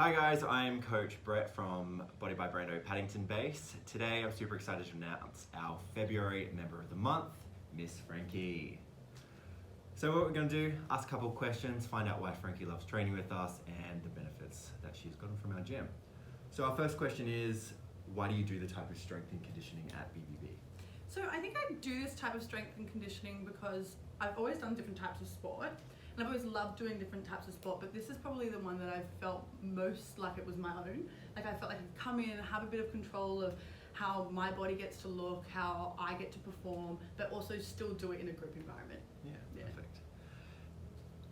Hi guys, I'm Coach Brett from Body by Brando Paddington Base. Today I'm super excited to announce our February Member of the Month, Miss Frankie. So what we're going to do, ask a couple of questions, find out why Frankie loves training with us and the benefits that she's gotten from our gym. So our first question is, why do you do the type of strength and conditioning at BBB? So I think I do this type of strength and conditioning because I've always done different types of sport. And I've always loved doing different types of sport, but this is probably the one that I've felt most like it was my own. Like I felt like I could come in and have a bit of control of how my body gets to look, how I get to perform, but also still do it in a group environment. Yeah, perfect.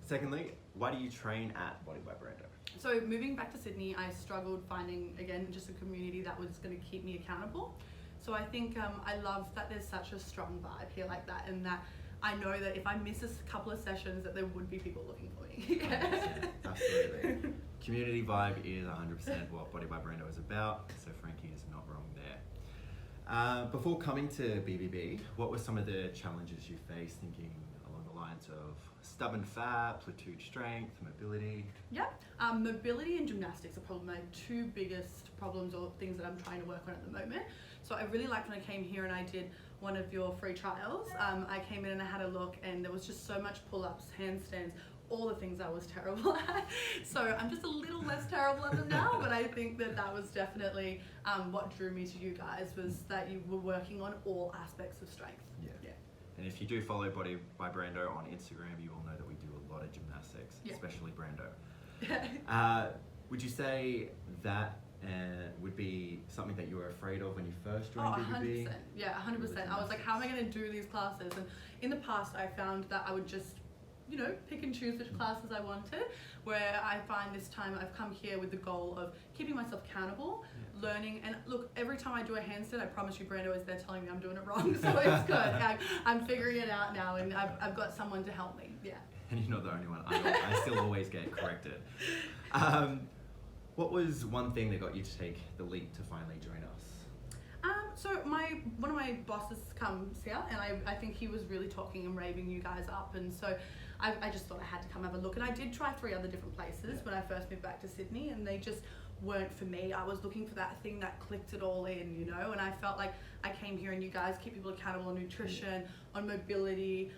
Secondly, why do you train at Body by Brando? So moving back to Sydney, I struggled finding, again, just a community that was going to keep me accountable. So I think I love that there's such a strong vibe here like that, and that I know that if I miss a couple of sessions that there would be people looking for me. 100%, absolutely. Community vibe is 100% what Body by Brando is about, so Frankie is not wrong there. Before coming to BBB, what were some of the challenges you faced, thinking along the lines of stubborn fat, platoon strength, mobility? Yeah, mobility and gymnastics are probably my two biggest problems or things that I'm trying to work on at the moment. So I really liked when I came here and I did one of your free trials. I came in and I had a look and there was just so much pull-ups, handstands, all the things I was terrible at. So I'm just a little less terrible at them now, but I think that that was definitely what drew me to you guys, was that you were working on all aspects of strength. Yeah. And if you do follow Body by Brando on Instagram, you will know that we do a lot of gymnastics, especially Brando. Would you say that would be something that you were afraid of when you first joined BBB? 100%. Yeah, 100%. I was like, how am I going to do these classes? And in the past, I found that I would just, pick and choose which classes I wanted, where I find this time I've come here with the goal of keeping myself accountable, learning, and look, every time I do a handstand, I promise you Brando is there telling me I'm doing it wrong, so it's good. I'm figuring it out now, and I've got someone to help me, And you're not the only one. I still always get corrected. What was one thing that got you to take the leap to finally join us? So one of my bosses comes here, and I think he was really talking and raving you guys up, and so I just thought I had to come have a look. And I did try 3 other different places when I first moved back to Sydney, and they just weren't for me. I was looking for that thing that clicked it all in, and I felt like I came here and you guys keep people accountable on nutrition, on mobility,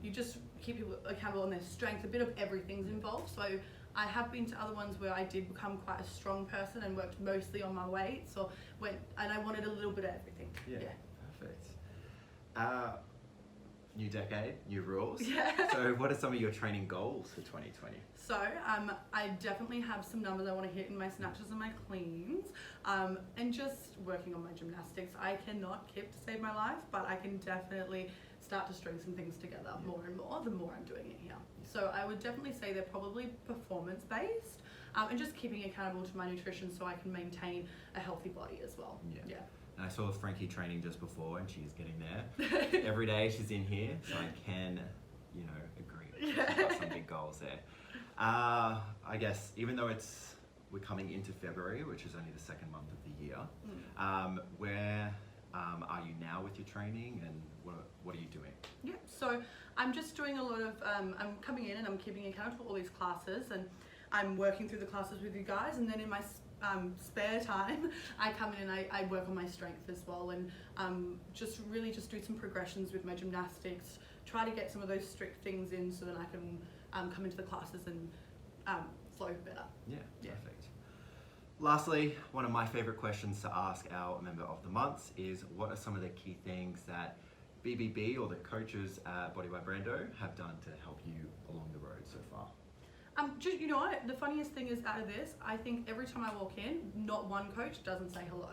you just keep people accountable on their strength, a bit of everything's involved. So I have been to other ones where I did become quite a strong person and worked mostly on my weights, and I wanted a little bit of everything. Yeah. Perfect. New decade, new rules. Yeah. So what are some of your training goals for 2020? So I definitely have some numbers I want to hit in my snatches and my cleans, and just working on my gymnastics. I cannot kip to save my life, but I can definitely start to string some things together more and more the more I'm doing it here. So I would definitely say they're probably performance based, and just keeping accountable to my nutrition so I can maintain a healthy body as well. Yeah. And I saw Frankie training just before, and she's getting there. Every day she's in here, so I can, agree. She's got some big goals there. I guess even though we're coming into February, which is only the second month of the year, where are you now with your training, and what are you doing? Yeah, so I'm just doing a lot of, I'm coming in and I'm keeping account for all these classes, and I'm working through the classes with you guys, and then in my spare time, I come in and I work on my strength as well, and just do some progressions with my gymnastics, try to get some of those strict things in so that I can come into the classes and flow better. Yeah, perfect. Lastly, one of my favorite questions to ask our Member of the Month is, what are some of the key things that BBB or the coaches at Body by Brando have done to help you along the road so far? You know what, the funniest thing is, out of this, I think every time I walk in, not one coach doesn't say hello.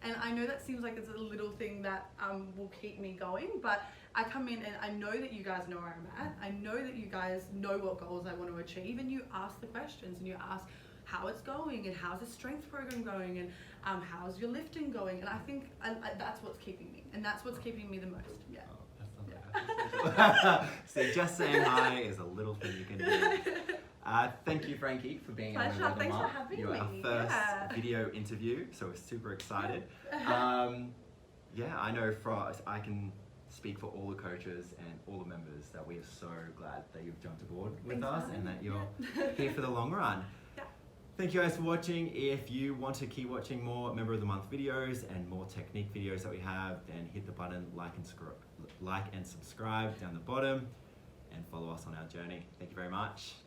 And I know that seems like it's a little thing that will keep me going, but I come in and I know that you guys know where I'm at. I know that you guys know what goals I want to achieve, and you ask the questions and you ask how it's going, and how's the strength program going, and how's your lifting going, and I think that's what's keeping me, and that's what's keeping me the most. So just saying hi is a little thing you can do. Thank you, Frankie, for being on the Member of the Month. Thanks for having me. You're our first video interview, so we're super excited. I know I can speak for all the coaches and all the members that we are so glad that you've jumped aboard with us and that you're here for the long run. Thank you guys for watching. If you want to keep watching more Member of the Month videos and more technique videos that we have, then hit the button like and subscribe down the bottom and follow us on our journey. Thank you very much.